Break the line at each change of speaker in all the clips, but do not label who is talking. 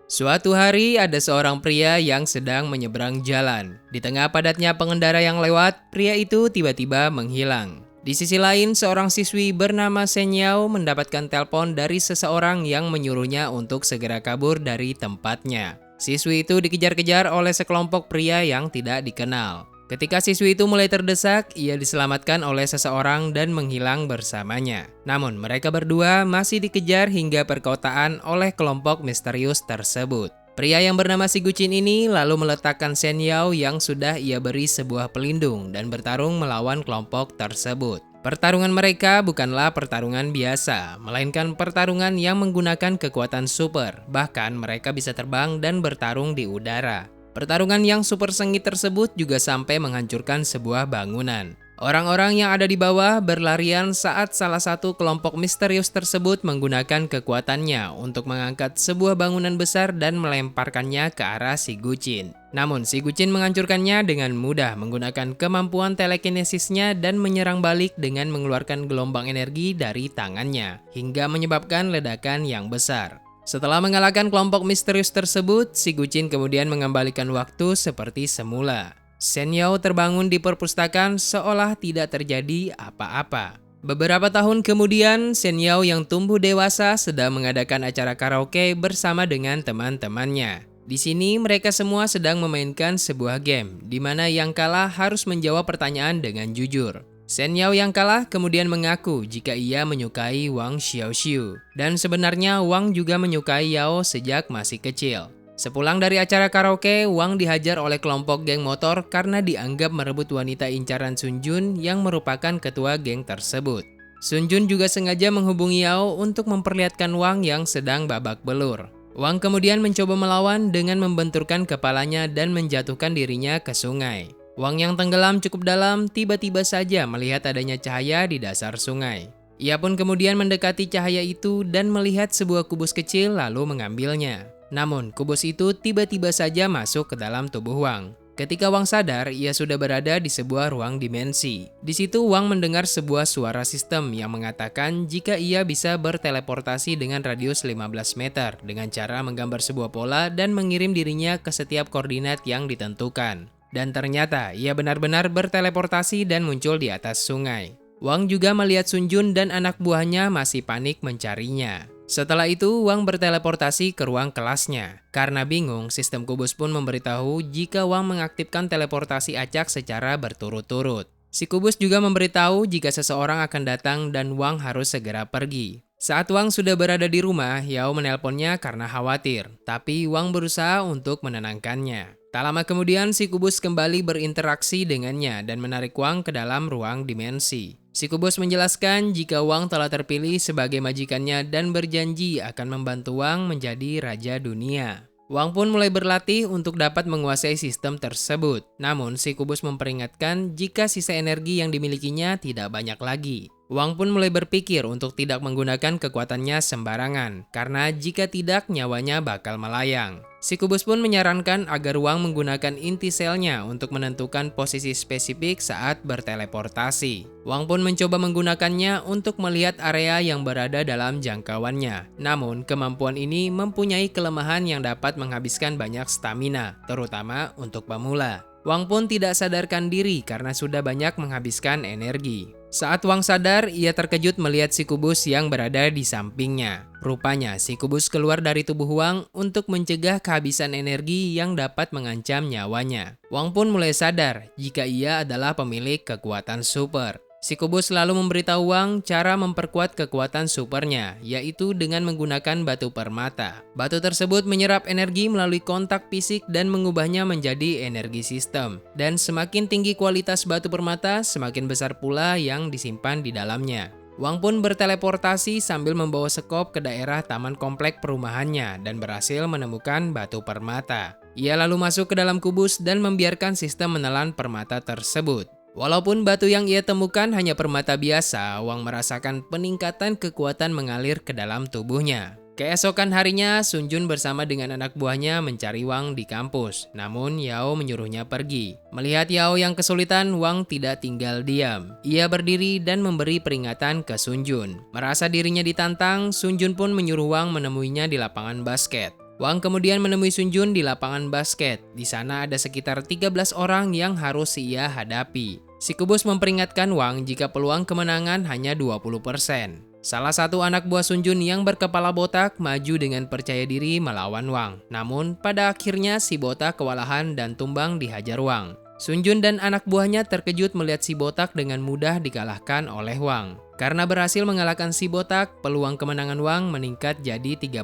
Suatu hari ada seorang pria yang sedang menyeberang jalan. Di tengah padatnya pengendara yang lewat, pria itu tiba-tiba menghilang. Di sisi lain, seorang siswi bernama Shen Yao mendapatkan telepon dari seseorang yang menyuruhnya untuk segera kabur dari tempatnya. Siswi itu dikejar-kejar oleh sekelompok pria yang tidak dikenal. Ketika siswi itu mulai terdesak, ia diselamatkan oleh seseorang dan menghilang bersamanya. Namun, mereka berdua masih dikejar hingga perkotaan oleh kelompok misterius tersebut. Pria yang bernama Si Gucin ini lalu meletakkan Shen Yao yang sudah ia beri sebuah pelindung dan bertarung melawan kelompok tersebut. Pertarungan mereka bukanlah pertarungan biasa, melainkan pertarungan yang menggunakan kekuatan super. Bahkan mereka bisa terbang dan bertarung di udara. Pertarungan yang super sengit tersebut juga sampai menghancurkan sebuah bangunan. Orang-orang yang ada di bawah berlarian saat salah satu kelompok misterius tersebut menggunakan kekuatannya untuk mengangkat sebuah bangunan besar dan melemparkannya ke arah Si Gucin. Namun Si Gucin menghancurkannya dengan mudah menggunakan kemampuan telekinesisnya dan menyerang balik dengan mengeluarkan gelombang energi dari tangannya, hingga menyebabkan ledakan yang besar. Setelah mengalahkan kelompok misterius tersebut, Si Gucin kemudian mengembalikan waktu seperti semula. Shen Yao terbangun di perpustakaan seolah tidak terjadi apa-apa. Beberapa tahun kemudian, Shen Yao yang tumbuh dewasa sedang mengadakan acara karaoke bersama dengan teman-temannya. Di sini mereka semua sedang memainkan sebuah game, di mana yang kalah harus menjawab pertanyaan dengan jujur. Shen Yao yang kalah kemudian mengaku jika ia menyukai Wang Xiaoxiu. Dan sebenarnya Wang juga menyukai Yao sejak masih kecil. Sepulang dari acara karaoke, Wang dihajar oleh kelompok geng motor karena dianggap merebut wanita incaran Sun Jun yang merupakan ketua geng tersebut. Sun Jun juga sengaja menghubungi Yao untuk memperlihatkan Wang yang sedang babak belur. Wang kemudian mencoba melawan dengan membenturkan kepalanya dan menjatuhkan dirinya ke sungai. Wang yang tenggelam cukup dalam tiba-tiba saja melihat adanya cahaya di dasar sungai. Ia pun kemudian mendekati cahaya itu dan melihat sebuah kubus kecil lalu mengambilnya. Namun kubus itu tiba-tiba saja masuk ke dalam tubuh Wang. Ketika Wang sadar, ia sudah berada di sebuah ruang dimensi. Di situ Wang mendengar sebuah suara sistem yang mengatakan jika ia bisa berteleportasi dengan radius 15 meter dengan cara menggambar sebuah pola dan mengirim dirinya ke setiap koordinat yang ditentukan. Dan ternyata ia benar-benar berteleportasi dan muncul di atas sungai. Wang juga melihat Sun Jun dan anak buahnya masih panik mencarinya. Setelah itu, Wang berteleportasi ke ruang kelasnya. Karena bingung, sistem kubus pun memberitahu jika Wang mengaktifkan teleportasi acak secara berturut-turut. Si kubus juga memberitahu jika seseorang akan datang dan Wang harus segera pergi. Saat Wang sudah berada di rumah, Yao menelponnya karena khawatir. Tapi Wang berusaha untuk menenangkannya. Tak lama kemudian, si kubus kembali berinteraksi dengannya dan menarik Wang ke dalam ruang dimensi. Si kubus menjelaskan jika Wang telah terpilih sebagai majikannya dan berjanji akan membantu Wang menjadi raja dunia. Wang pun mulai berlatih untuk dapat menguasai sistem tersebut. Namun, si kubus memperingatkan jika sisa energi yang dimilikinya tidak banyak lagi. Wang pun mulai berpikir untuk tidak menggunakan kekuatannya sembarangan, karena jika tidak nyawanya bakal melayang. Si kubus pun menyarankan agar Wang menggunakan inti selnya untuk menentukan posisi spesifik saat berteleportasi. Wang pun mencoba menggunakannya untuk melihat area yang berada dalam jangkauannya. Namun, kemampuan ini mempunyai kelemahan yang dapat menghabiskan banyak stamina, terutama untuk pemula. Wang pun tidak sadarkan diri karena sudah banyak menghabiskan energi. Saat Wang sadar, ia terkejut melihat si kubus yang berada di sampingnya. Rupanya, si kubus keluar dari tubuh Wang untuk mencegah kehabisan energi yang dapat mengancam nyawanya. Wang pun mulai sadar jika ia adalah pemilik kekuatan super. Si kubus lalu memberitahu Wang cara memperkuat kekuatan supernya, yaitu dengan menggunakan batu permata. Batu tersebut menyerap energi melalui kontak fisik dan mengubahnya menjadi energi sistem. Dan semakin tinggi kualitas batu permata, semakin besar pula yang disimpan di dalamnya. Wang pun berteleportasi sambil membawa sekop ke daerah taman komplek perumahannya dan berhasil menemukan batu permata. Ia lalu masuk ke dalam kubus dan membiarkan sistem menelan permata tersebut. Walaupun batu yang ia temukan hanya permata biasa, Wang merasakan peningkatan kekuatan mengalir ke dalam tubuhnya. Keesokan harinya, Sun Jun bersama dengan anak buahnya mencari Wang di kampus. Namun, Yao menyuruhnya pergi. Melihat Yao yang kesulitan, Wang tidak tinggal diam. Ia berdiri dan memberi peringatan ke Sun Jun. Merasa dirinya ditantang, Sun Jun pun menyuruh Wang menemuinya di lapangan basket. Wang kemudian menemui Sun Jun di lapangan basket. Di sana ada sekitar 13 orang yang harus ia hadapi. Si kubus memperingatkan Wang jika peluang kemenangan hanya 20%. Salah satu anak buah Sun Jun yang berkepala botak maju dengan percaya diri melawan Wang. Namun pada akhirnya si botak kewalahan dan tumbang dihajar Wang. Sun Jun dan anak buahnya terkejut melihat si botak dengan mudah dikalahkan oleh Wang. Karena berhasil mengalahkan si botak, peluang kemenangan Wang meningkat jadi 30%.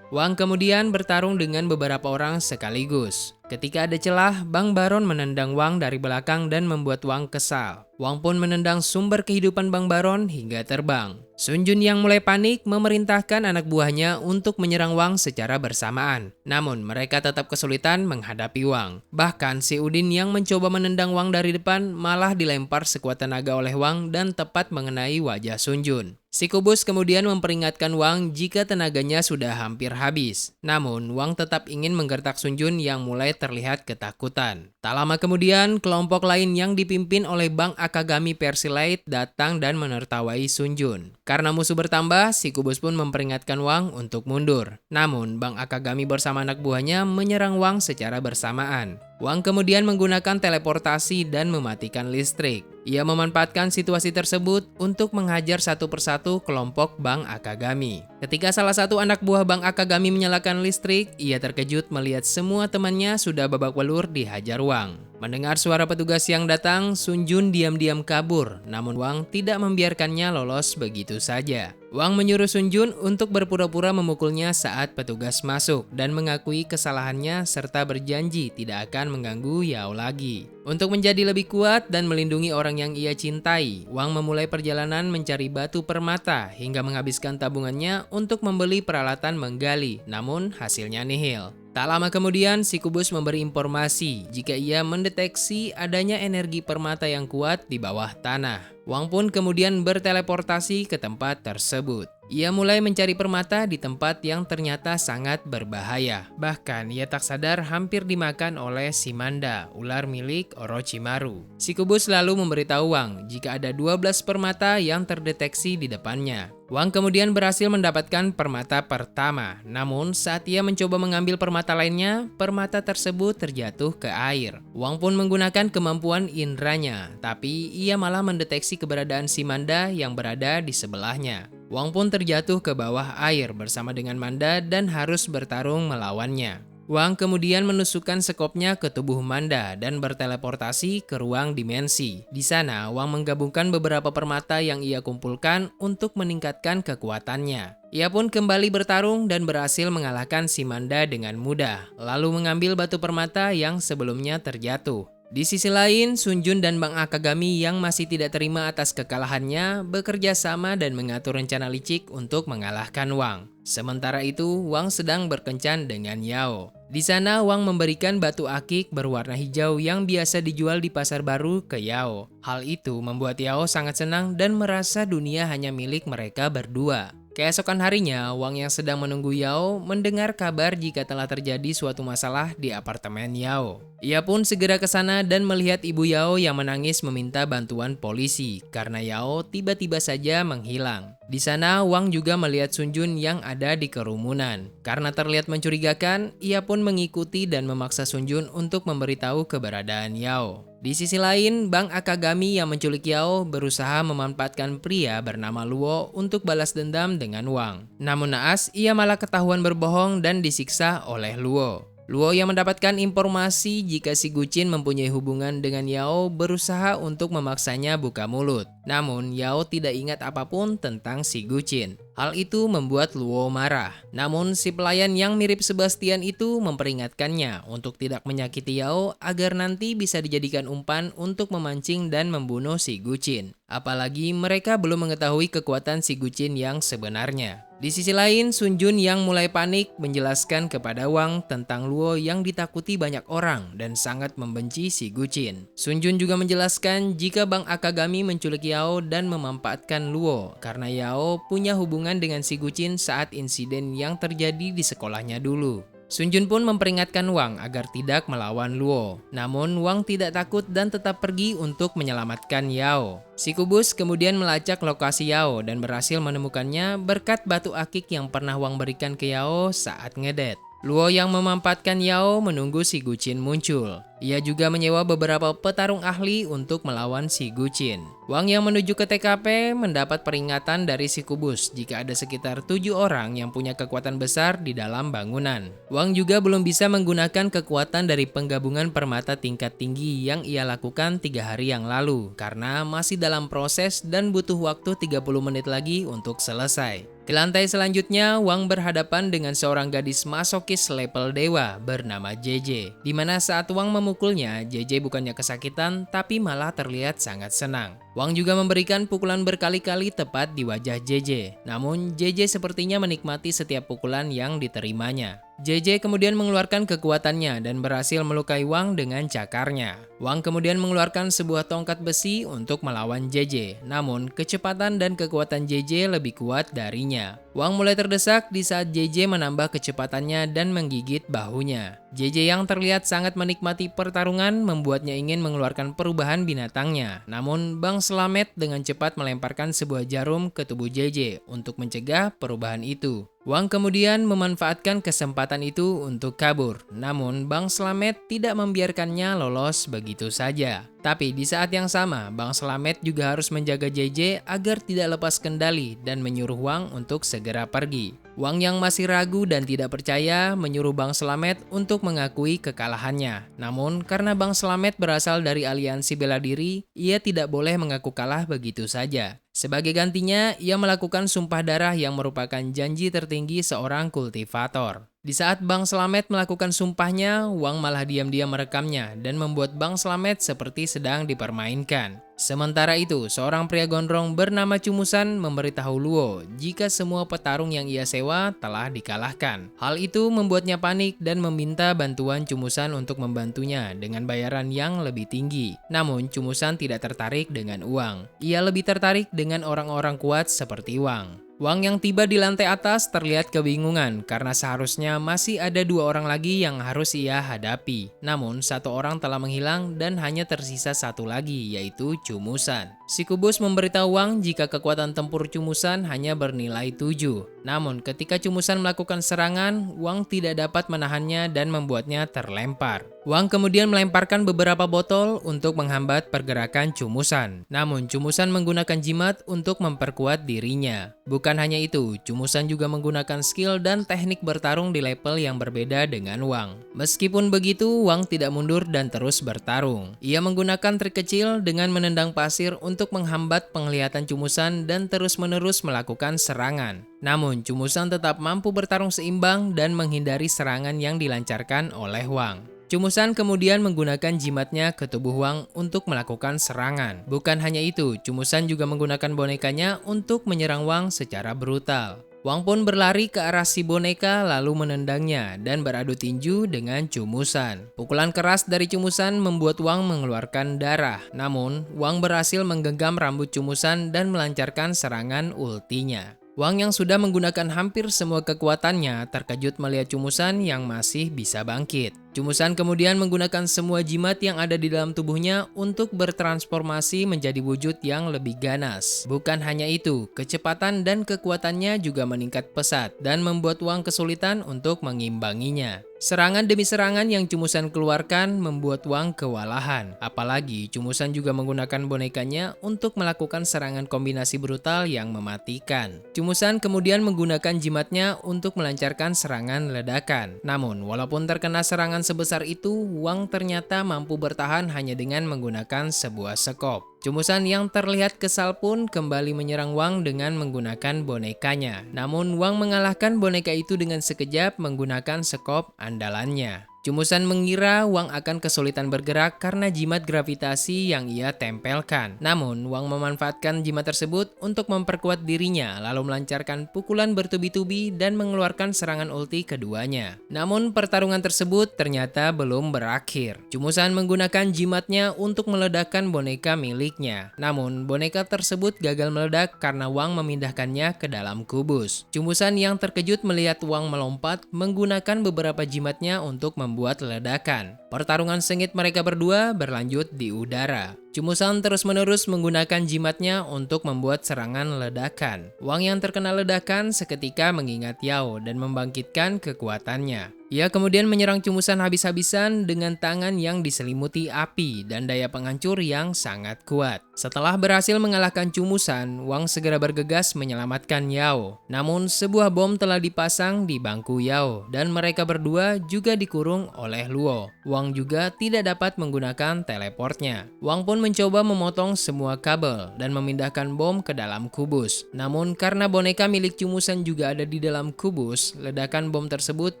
Wang kemudian bertarung dengan beberapa orang sekaligus. Ketika ada celah, Bang Baron menendang Wang dari belakang dan membuat Wang kesal. Wang pun menendang sumber kehidupan Bang Baron hingga terbang. Sun Jun yang mulai panik memerintahkan anak buahnya untuk menyerang Wang secara bersamaan. Namun mereka tetap kesulitan menghadapi Wang. Bahkan si Udin yang mencoba menendang Wang dari depan malah dilempar sekuat tenaga oleh Wang dan tepat mengenai wajah Sun Jun. Si kubus kemudian memperingatkan Wang jika tenaganya sudah hampir habis. Namun, Wang tetap ingin menggertak Sun Jun yang mulai terlihat ketakutan. Tak lama kemudian, kelompok lain yang dipimpin oleh Bang Akagami Persilite datang dan menertawai Sun Jun. Karena musuh bertambah, si kubus pun memperingatkan Wang untuk mundur. Namun, Bang Akagami bersama anak buahnya menyerang Wang secara bersamaan. Wang kemudian menggunakan teleportasi dan mematikan listrik. Ia memanfaatkan situasi tersebut untuk menghajar satu persatu kelompok Bang Akagami. Ketika salah satu anak buah Bang Akagami menyalakan listrik, ia terkejut melihat semua temannya sudah babak belur dihajar Wang. Mendengar suara petugas yang datang, Sun Jun diam-diam kabur, namun Wang tidak membiarkannya lolos begitu saja. Wang menyuruh Sun Jun untuk berpura-pura memukulnya saat petugas masuk dan mengakui kesalahannya serta berjanji tidak akan mengganggu Yao lagi. Untuk menjadi lebih kuat dan melindungi orang yang ia cintai, Wang memulai perjalanan mencari batu permata hingga menghabiskan tabungannya untuk membeli peralatan menggali, namun hasilnya nihil. Tak lama kemudian, si kubus memberi informasi jika ia mendeteksi adanya energi permata yang kuat di bawah tanah. Wang pun kemudian berteleportasi ke tempat tersebut. Ia mulai mencari permata di tempat yang ternyata sangat berbahaya. Bahkan ia tak sadar hampir dimakan oleh si Manda, ular milik Orochimaru. Si kubus lalu memberitahu Wang jika ada 12 permata yang terdeteksi di depannya. Wang kemudian berhasil mendapatkan permata pertama. Namun saat ia mencoba mengambil permata lainnya, permata tersebut terjatuh ke air. Wang pun menggunakan kemampuan indranya, tapi ia malah mendeteksi keberadaan si Manda yang berada di sebelahnya. Wang pun terjatuh ke bawah air bersama dengan Manda dan harus bertarung melawannya. Wang kemudian menusukkan sekopnya ke tubuh Manda dan berteleportasi ke ruang dimensi. Di sana, Wang menggabungkan beberapa permata yang ia kumpulkan untuk meningkatkan kekuatannya. Ia pun kembali bertarung dan berhasil mengalahkan si Manda dengan mudah, lalu mengambil batu permata yang sebelumnya terjatuh. Di sisi lain, Sun Jun dan Bang Akagami yang masih tidak terima atas kekalahannya bekerja sama dan mengatur rencana licik untuk mengalahkan Wang. Sementara itu, Wang sedang berkencan dengan Yao. Di sana, Wang memberikan batu akik berwarna hijau yang biasa dijual di pasar baru ke Yao. Hal itu membuat Yao sangat senang dan merasa dunia hanya milik mereka berdua. Keesokan harinya, Wang yang sedang menunggu Yao mendengar kabar jika telah terjadi suatu masalah di apartemen Yao. Ia pun segera ke sana dan melihat ibu Yao yang menangis meminta bantuan polisi karena Yao tiba-tiba saja menghilang. Di sana, Wang juga melihat Sun Jun yang ada di kerumunan. Karena terlihat mencurigakan, ia pun mengikuti dan memaksa Sun Jun untuk memberitahu keberadaan Yao. Di sisi lain, Bang Akagami yang menculik Yao berusaha memanfaatkan pria bernama Luo untuk balas dendam dengan Wang. Namun naas, ia malah ketahuan berbohong dan disiksa oleh Luo. Luo yang mendapatkan informasi jika si Guqin mempunyai hubungan dengan Yao berusaha untuk memaksanya buka mulut. Namun Yao tidak ingat apapun tentang si Guqin. Hal itu membuat Luo marah. Namun si pelayan yang mirip Sebastian itu memperingatkannya untuk tidak menyakiti Yao agar nanti bisa dijadikan umpan untuk memancing dan membunuh si Guqin. Apalagi mereka belum mengetahui kekuatan si Guqin yang sebenarnya. Di sisi lain, Sun Jun yang mulai panik menjelaskan kepada Wang tentang Luo yang ditakuti banyak orang dan sangat membenci si Guqin. Sun Jun juga menjelaskan jika Bang Akagami menculik Yao dan memanfaatkan Luo karena Yao punya hubungan dengan si Guqin saat insiden yang terjadi di sekolahnya dulu. Sun Jun pun memperingatkan Wang agar tidak melawan Luo. Namun Wang tidak takut dan tetap pergi untuk menyelamatkan Yao. Si kubus kemudian melacak lokasi Yao dan berhasil menemukannya berkat batu akik yang pernah Wang berikan ke Yao saat ngedet. Luo yang memanfaatkan Yao menunggu si Guqin muncul. Ia juga menyewa beberapa petarung ahli untuk melawan si Guqin. Wang yang menuju ke TKP mendapat peringatan dari si kubus jika ada sekitar 7 orang yang punya kekuatan besar di dalam bangunan. Wang juga belum bisa menggunakan kekuatan dari penggabungan permata tingkat tinggi yang ia lakukan 3 hari yang lalu karena masih dalam proses dan butuh waktu 30 menit lagi untuk selesai. Di lantai selanjutnya, Wang berhadapan dengan seorang gadis masokis level dewa bernama JJ. Di mana saat Wang memukulnya, JJ bukannya kesakitan tapi malah terlihat sangat senang. Wang juga memberikan pukulan berkali-kali tepat di wajah JJ. Namun JJ sepertinya menikmati setiap pukulan yang diterimanya. JJ kemudian mengeluarkan kekuatannya dan berhasil melukai Wang dengan cakarnya. Wang kemudian mengeluarkan sebuah tongkat besi untuk melawan JJ. Namun kecepatan dan kekuatan JJ lebih kuat darinya. Wang mulai terdesak di saat JJ menambah kecepatannya dan menggigit bahunya. JJ yang terlihat sangat menikmati pertarungan membuatnya ingin mengeluarkan perubahan binatangnya. Namun Bang Slamet dengan cepat melemparkan sebuah jarum ke tubuh JJ untuk mencegah perubahan itu. Wang kemudian memanfaatkan kesempatan itu untuk kabur. Namun Bang Slamet tidak membiarkannya lolos begitu saja. Tapi di saat yang sama, Bang Slamet juga harus menjaga JJ agar tidak lepas kendali dan menyuruh Wang untuk segera pergi. Wang yang masih ragu dan tidak percaya menyuruh Bang Slamet untuk mengakui kekalahannya. Namun karena Bang Slamet berasal dari aliansi bela diri, ia tidak boleh mengaku kalah begitu saja. Sebagai gantinya, ia melakukan sumpah darah yang merupakan janji tertinggi seorang kultivator. Di saat Bang Slamet melakukan sumpahnya, Wang malah diam-diam merekamnya dan membuat Bang Slamet seperti sedang dipermainkan. Sementara itu, seorang pria gondrong bernama Cumusan memberitahu Luo jika semua petarung yang ia sewa telah dikalahkan. Hal itu membuatnya panik dan meminta bantuan Cumusan untuk membantunya dengan bayaran yang lebih tinggi. Namun, Cumusan tidak tertarik dengan uang. Ia lebih tertarik dengan orang-orang kuat seperti Wang. Wang yang tiba di lantai atas terlihat kebingungan karena seharusnya masih ada 2 orang lagi yang harus ia hadapi. Namun 1 orang telah menghilang dan hanya tersisa 1 lagi, yaitu Cumusan. Si kubus memberitahu Wang jika kekuatan tempur Cumusan hanya bernilai 7. Namun ketika Cumusan melakukan serangan, Wang tidak dapat menahannya dan membuatnya terlempar. Wang kemudian melemparkan beberapa botol untuk menghambat pergerakan Cumusan. Namun Cumusan menggunakan jimat untuk memperkuat dirinya. Bukan hanya itu, Cumusan juga menggunakan skill dan teknik bertarung di level yang berbeda dengan Wang. Meskipun begitu, Wang tidak mundur dan terus bertarung. Ia menggunakan trik kecil dengan menendang pasir untuk menghambat penglihatan Cumusan dan terus-menerus melakukan serangan. Namun, Cumusan tetap mampu bertarung seimbang dan menghindari serangan yang dilancarkan oleh Wang. Cumusan kemudian menggunakan jimatnya ke tubuh Wang untuk melakukan serangan. Bukan hanya itu, Cumusan juga menggunakan bonekanya untuk menyerang Wang secara brutal. Wang pun berlari ke arah si boneka lalu menendangnya dan beradu tinju dengan Cumusan. Pukulan keras dari Cumusan membuat Wang mengeluarkan darah. Namun, Wang berhasil menggenggam rambut Cumusan dan melancarkan serangan ultinya. Wang yang sudah menggunakan hampir semua kekuatannya terkejut melihat Cumusan yang masih bisa bangkit. Cumusan kemudian menggunakan semua jimat yang ada di dalam tubuhnya untuk bertransformasi menjadi wujud yang lebih ganas. Bukan hanya itu, kecepatan dan kekuatannya juga meningkat pesat dan membuat Wang kesulitan untuk mengimbanginya. Serangan demi serangan yang Cumusan keluarkan membuat Wang kewalahan. Apalagi Cumusan juga menggunakan bonekanya untuk melakukan serangan kombinasi brutal yang mematikan. Cumusan kemudian menggunakan jimatnya untuk melancarkan serangan ledakan. Namun, walaupun terkena serangan sebesar itu, Wang ternyata mampu bertahan hanya dengan menggunakan sebuah sekop. Cumusan yang terlihat kesal pun kembali menyerang Wang dengan menggunakan bonekanya. Namun Wang mengalahkan boneka itu dengan sekejap menggunakan sekop andalannya. Cumusan mengira Wang akan kesulitan bergerak karena jimat gravitasi yang ia tempelkan. Namun, Wang memanfaatkan jimat tersebut untuk memperkuat dirinya, lalu melancarkan pukulan bertubi-tubi dan mengeluarkan serangan ulti keduanya. Namun, pertarungan tersebut ternyata belum berakhir. Cumusan menggunakan jimatnya untuk meledakkan boneka miliknya. Namun, boneka tersebut gagal meledak karena Wang memindahkannya ke dalam kubus. Cumusan yang terkejut melihat Wang melompat menggunakan beberapa jimatnya untuk membuat ledakan. Pertarungan sengit mereka berdua berlanjut di udara. Cumusan terus-menerus menggunakan jimatnya untuk membuat serangan ledakan. Wang yang terkena ledakan seketika mengingat Yao dan membangkitkan kekuatannya. Ia kemudian menyerang Cumusan habis-habisan dengan tangan yang diselimuti api dan daya penghancur yang sangat kuat. Setelah berhasil mengalahkan Cumusan, Wang segera bergegas menyelamatkan Yao. Namun sebuah bom telah dipasang di bangku Yao dan mereka berdua juga dikurung oleh Luo. Wang juga tidak dapat menggunakan teleportnya. Wang pun mencoba memotong semua kabel dan memindahkan bom ke dalam kubus. Namun karena boneka milik Cumusan juga ada di dalam kubus, ledakan bom tersebut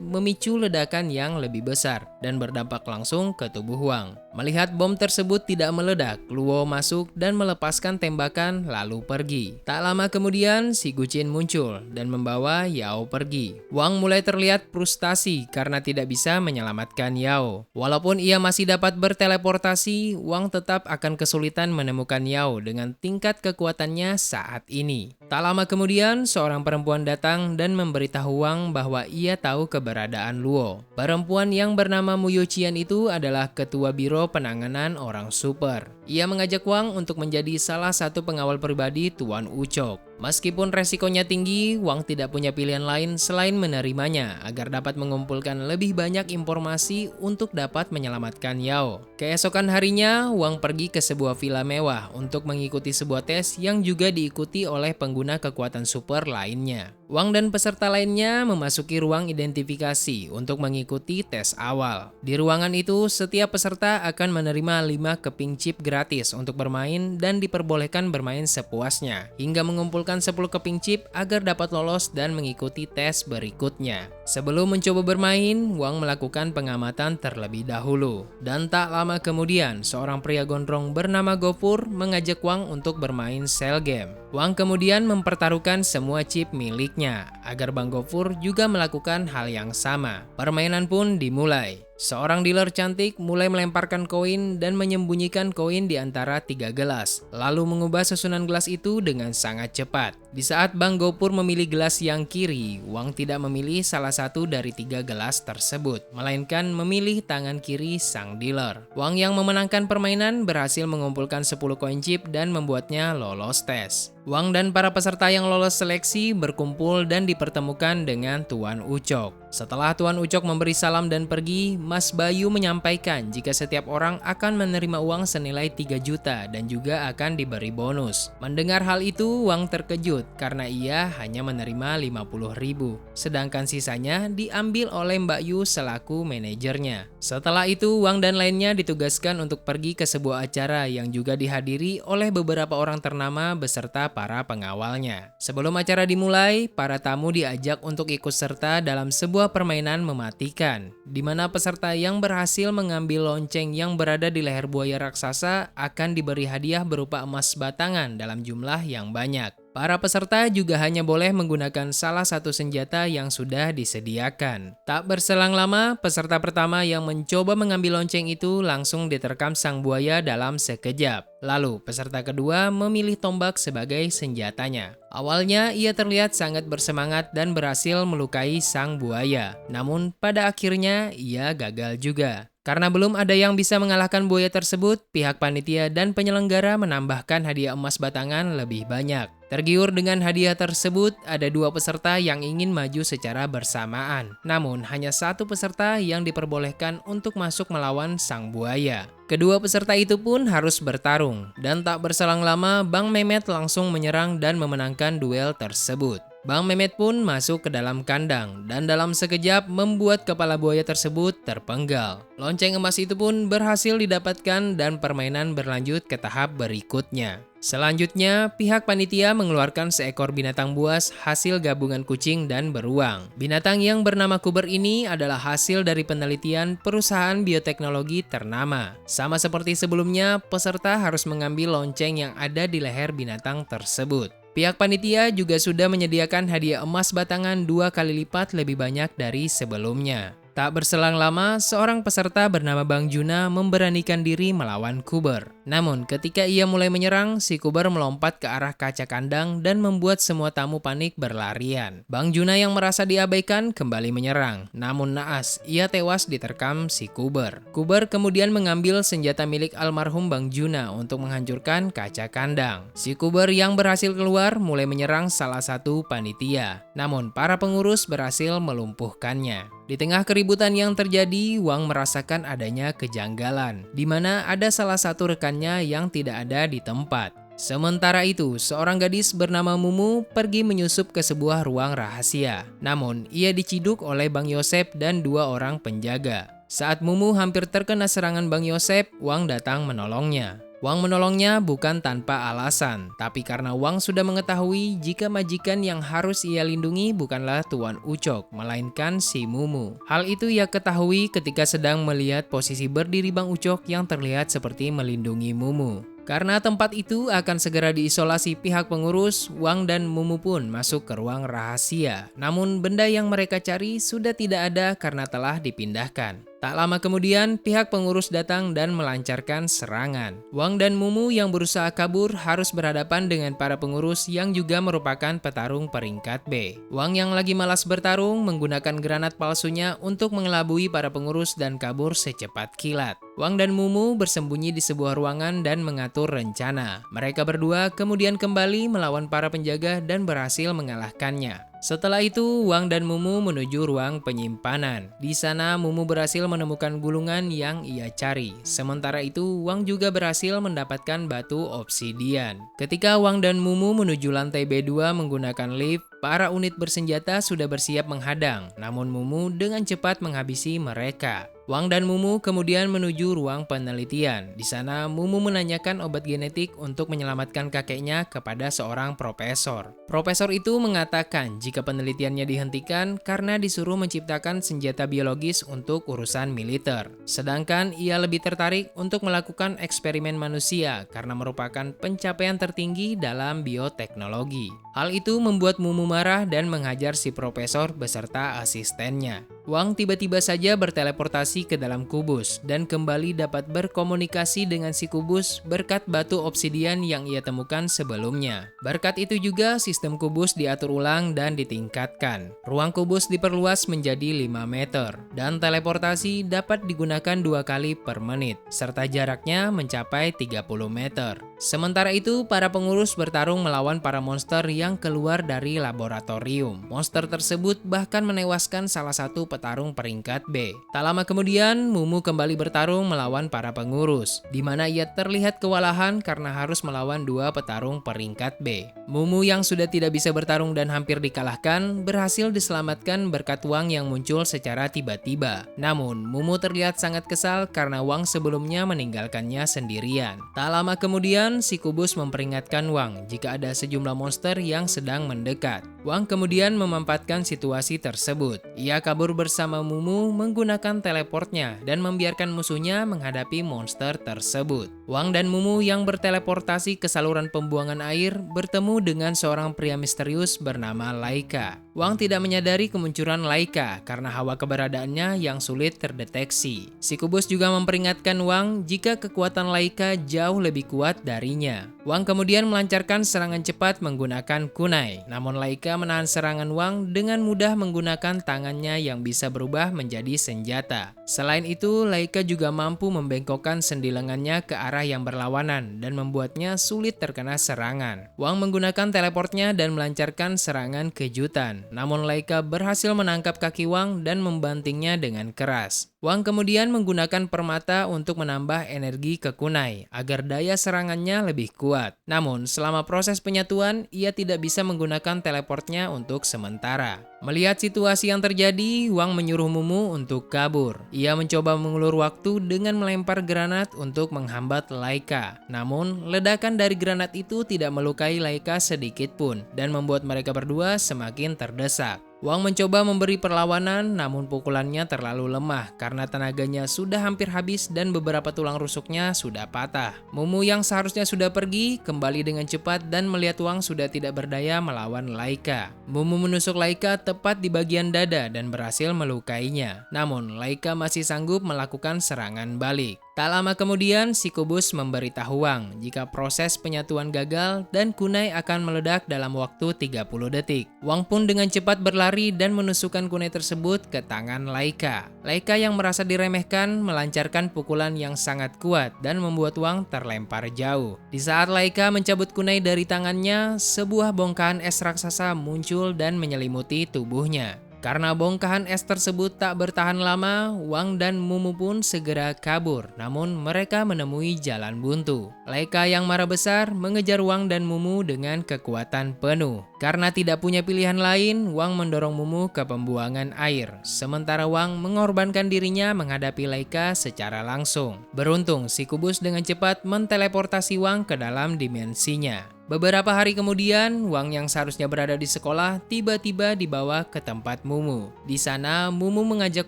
memicu ledakan yang lebih besar dan berdampak langsung ke tubuh Wang. Melihat bom tersebut tidak meledak, Luo masuk dan melepaskan tembakan lalu pergi. Tak lama kemudian, si Guqin muncul dan membawa Yao pergi. Wang mulai terlihat frustasi karena tidak bisa menyelamatkan Yao. Walaupun ia masih dapat berteleportasi, Wang tetap akan kesulitan menemukan Yao dengan tingkat kekuatannya saat ini. Tak lama kemudian, seorang perempuan datang dan memberitahu Wang bahwa ia tahu keberadaan Luo. Perempuan yang bernama Mu Yuqian itu adalah ketua biro penanganan orang super. Ia mengajak Wang untuk menjadi salah satu pengawal pribadi Tuan Ucok. Meskipun resikonya tinggi, Wang tidak punya pilihan lain selain menerimanya agar dapat mengumpulkan lebih banyak informasi untuk dapat menyelamatkan Yao. Keesokan harinya, Wang pergi ke sebuah villa mewah untuk mengikuti sebuah tes yang juga diikuti oleh pengguna kekuatan super lainnya. Wang dan peserta lainnya memasuki ruang identifikasi untuk mengikuti tes awal. Di ruangan itu, setiap peserta akan menerima 5 keping chip gratis untuk bermain dan diperbolehkan bermain sepuasnya, hingga mengumpulkan 10 keping chip agar dapat lolos dan mengikuti tes berikutnya. Sebelum mencoba bermain, Wang melakukan pengamatan terlebih dahulu. Dan tak lama kemudian, seorang pria gondrong bernama Gofur mengajak Wang untuk bermain cell game. Wang kemudian mempertaruhkan semua chip miliknya, agar Bang Gofur juga melakukan hal yang sama. Permainan pun dimulai. Seorang dealer cantik mulai melemparkan koin dan menyembunyikan koin di antara 3 gelas, lalu mengubah susunan gelas itu dengan sangat cepat. Di saat Bang Gopur memilih gelas yang kiri, Wang tidak memilih salah satu dari 3 gelas tersebut, melainkan memilih tangan kiri sang dealer. Wang yang memenangkan permainan berhasil mengumpulkan 10 koin chip dan membuatnya lolos tes. Wang dan para peserta yang lolos seleksi berkumpul dan dipertemukan dengan Tuan Ucok. Setelah Tuan Ucok memberi salam dan pergi, Mas Bayu menyampaikan jika setiap orang akan menerima uang senilai 3 juta dan juga akan diberi bonus. Mendengar hal itu, Wang terkejut karena ia hanya menerima 50.000, sedangkan sisanya diambil oleh Mbak Yu selaku manajernya. Setelah itu, Wang dan lainnya ditugaskan untuk pergi ke sebuah acara yang juga dihadiri oleh beberapa orang ternama beserta para pengawalnya. Sebelum acara dimulai, para tamu diajak untuk ikut serta dalam sebuah permainan mematikan, di mana peserta yang berhasil mengambil lonceng yang berada di leher buaya raksasa akan diberi hadiah berupa emas batangan dalam jumlah yang banyak. Para peserta juga hanya boleh menggunakan salah satu senjata yang sudah disediakan. Tak berselang lama, peserta pertama yang mencoba mengambil lonceng itu langsung diterkam sang buaya dalam sekejap. Lalu, peserta kedua memilih tombak sebagai senjatanya. Awalnya, ia terlihat sangat bersemangat dan berhasil melukai sang buaya. Namun, pada akhirnya ia gagal juga. Karena belum ada yang bisa mengalahkan buaya tersebut, pihak panitia dan penyelenggara menambahkan hadiah emas batangan lebih banyak. Tergiur dengan hadiah tersebut, ada 2 peserta yang ingin maju secara bersamaan. Namun, hanya 1 peserta yang diperbolehkan untuk masuk melawan sang buaya. Kedua peserta itu pun harus bertarung, dan tak berselang lama Bang Mehmet langsung menyerang dan memenangkan duel tersebut. Bang Mehmet pun masuk ke dalam kandang dan dalam sekejap membuat kepala buaya tersebut terpenggal. Lonceng emas itu pun berhasil didapatkan dan permainan berlanjut ke tahap berikutnya. Selanjutnya, pihak panitia mengeluarkan seekor binatang buas hasil gabungan kucing dan beruang. Binatang yang bernama Kuber ini adalah hasil dari penelitian perusahaan bioteknologi ternama. Sama seperti sebelumnya, peserta harus mengambil lonceng yang ada di leher binatang tersebut. Pihak panitia juga sudah menyediakan hadiah emas batangan 2 kali lipat lebih banyak dari sebelumnya. Tak berselang lama, seorang peserta bernama Bang Juna memberanikan diri melawan Kuber. Namun, ketika ia mulai menyerang, si Kuber melompat ke arah kaca kandang dan membuat semua tamu panik berlarian. Bang Juna yang merasa diabaikan kembali menyerang. Namun naas, ia tewas diterkam si Kuber. Kuber kemudian mengambil senjata milik almarhum Bang Juna untuk menghancurkan kaca kandang. Si Kuber yang berhasil keluar mulai menyerang salah satu panitia. Namun, para pengurus berhasil melumpuhkannya. Di tengah keributan yang terjadi, Wang merasakan adanya kejanggalan, di mana ada salah satu rekannya yang tidak ada di tempat. Sementara itu, seorang gadis bernama Mumu pergi menyusup ke sebuah ruang rahasia. Namun, ia diciduk oleh Bang Yosep dan 2 orang penjaga. Saat Mumu hampir terkena serangan Bang Yosep, Wang datang menolongnya. Wang menolongnya bukan tanpa alasan, tapi karena Wang sudah mengetahui jika majikan yang harus ia lindungi bukanlah Tuan Ucok, melainkan si Mumu. Hal itu ia ketahui ketika sedang melihat posisi berdiri Bang Ucok yang terlihat seperti melindungi Mumu. Karena tempat itu akan segera diisolasi pihak pengurus, Wang dan Mumu pun masuk ke ruang rahasia. Namun benda yang mereka cari sudah tidak ada karena telah dipindahkan. Tak lama kemudian, pihak pengurus datang dan melancarkan serangan. Wang dan Mumu yang berusaha kabur harus berhadapan dengan para pengurus yang juga merupakan petarung peringkat B. Wang yang lagi malas bertarung menggunakan granat palsunya untuk mengelabui para pengurus dan kabur secepat kilat. Wang dan Mumu bersembunyi di sebuah ruangan dan mengatur rencana. Mereka berdua kemudian kembali melawan para penjaga dan berhasil mengalahkannya. Setelah itu, Wang dan Mumu menuju ruang penyimpanan. Di sana, Mumu berhasil menemukan gulungan yang ia cari. Sementara itu, Wang juga berhasil mendapatkan batu obsidian. Ketika Wang dan Mumu menuju lantai B2 menggunakan lift, para unit bersenjata sudah bersiap menghadang. Namun Mumu dengan cepat menghabisi mereka. Wang dan Mumu kemudian menuju ruang penelitian. Di sana, Mumu menanyakan obat genetik untuk menyelamatkan kakeknya kepada seorang profesor. Profesor itu mengatakan jika penelitiannya dihentikan karena disuruh menciptakan senjata biologis untuk urusan militer. Sedangkan ia lebih tertarik untuk melakukan eksperimen manusia karena merupakan pencapaian tertinggi dalam bioteknologi. Hal itu membuat Mumu marah dan menghajar si profesor beserta asistennya. Wang tiba-tiba saja berteleportasi ke dalam kubus dan kembali dapat berkomunikasi dengan si kubus berkat batu obsidian yang ia temukan sebelumnya. Berkat itu juga sistem kubus diatur ulang dan ditingkatkan. Ruang kubus diperluas menjadi 5 meter dan teleportasi dapat digunakan 2 kali per menit serta jaraknya mencapai 30 meter. Sementara itu, para pengurus bertarung melawan para monster yang keluar dari laboratorium. Monster tersebut bahkan menewaskan salah satu petarung peringkat B. Tak lama kemudian, Mumu kembali bertarung melawan para pengurus, di mana ia terlihat kewalahan karena harus melawan 2 petarung peringkat B. Mumu yang sudah tidak bisa bertarung dan hampir dikalahkan, berhasil diselamatkan berkat Wang yang muncul secara tiba-tiba. Namun, Mumu terlihat sangat kesal karena Wang sebelumnya meninggalkannya sendirian. Tak lama kemudian, si kubus memperingatkan Wang jika ada sejumlah monster yang sedang mendekat. Wang kemudian memanfaatkan situasi tersebut. Ia kabur bersama Mumu menggunakan teleportnya dan membiarkan musuhnya menghadapi monster tersebut. Wang dan Mumu yang berteleportasi ke saluran pembuangan air bertemu dengan seorang pria misterius bernama Laika. Wang tidak menyadari kemunculan Laika karena hawa keberadaannya yang sulit terdeteksi. Si kubus juga memperingatkan Wang jika kekuatan Laika jauh lebih kuat darinya. Wang kemudian melancarkan serangan cepat menggunakan kunai. Namun Laika menahan serangan Wang dengan mudah menggunakan tangannya yang bisa berubah menjadi senjata. Selain itu, Laika juga mampu membengkokkan sendi lengannya ke arah yang berlawanan dan membuatnya sulit terkena serangan. Wang menggunakan teleportnya dan melancarkan serangan kejutan. Namun Laika berhasil menangkap kaki Wang dan membantingnya dengan keras. Wang kemudian menggunakan permata untuk menambah energi ke kunai agar daya serangannya lebih kuat. Namun, selama proses penyatuan, ia tidak bisa menggunakan teleportnya untuk sementara. Melihat situasi yang terjadi, Wang menyuruh Mumu untuk kabur. Ia mencoba mengulur waktu dengan melempar granat untuk menghambat Laika. Namun, ledakan dari granat itu tidak melukai Laika sedikit pun dan membuat mereka berdua semakin terdesak. Wang mencoba memberi perlawanan, namun pukulannya terlalu lemah karena tenaganya sudah hampir habis dan beberapa tulang rusuknya sudah patah. Mumu yang seharusnya sudah pergi, kembali dengan cepat dan melihat Wang sudah tidak berdaya melawan Laika. Mumu menusuk Laika tepat di bagian dada dan berhasil melukainya. Namun, Laika masih sanggup melakukan serangan balik. Tak lama kemudian, si kubus memberitahu Wang jika proses penyatuan gagal dan kunai akan meledak dalam waktu 30 detik. Wang pun dengan cepat berlari dan menusukkan kunai tersebut ke tangan Laika. Laika yang merasa diremehkan melancarkan pukulan yang sangat kuat dan membuat Wang terlempar jauh. Di saat Laika mencabut kunai dari tangannya, sebuah bongkahan es raksasa muncul dan menyelimuti tubuhnya. Karena bongkahan es tersebut tak bertahan lama, Wang dan Mumu pun segera kabur, namun mereka menemui jalan buntu. Laika yang marah besar mengejar Wang dan Mumu dengan kekuatan penuh. Karena tidak punya pilihan lain, Wang mendorong Mumu ke pembuangan air, sementara Wang mengorbankan dirinya menghadapi Laika secara langsung. Beruntung, si kubus dengan cepat menteleportasi Wang ke dalam dimensinya. Beberapa hari kemudian, Wang yang seharusnya berada di sekolah tiba-tiba dibawa ke tempat Mumu. Di sana, Mumu mengajak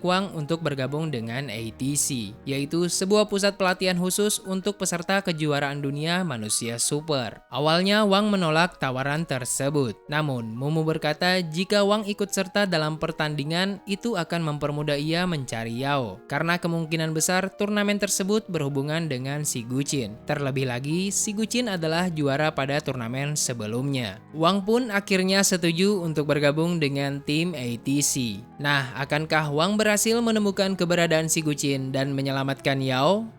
Wang untuk bergabung dengan ATC, yaitu sebuah pusat pelatihan khusus untuk peserta kejuaraan dunia manusia super. Awalnya, Wang menolak tawaran tersebut. Namun, Mumu berkata jika Wang ikut serta dalam pertandingan, itu akan mempermudah ia mencari Yao. Karena kemungkinan besar turnamen tersebut berhubungan dengan si Guqin. Terlebih lagi, si Guqin adalah juara pada turnamen sebelumnya. Wang pun akhirnya setuju untuk bergabung dengan tim ATC. Nah, akankah Wang berhasil menemukan keberadaan si Guqin dan menyelamatkan Yao?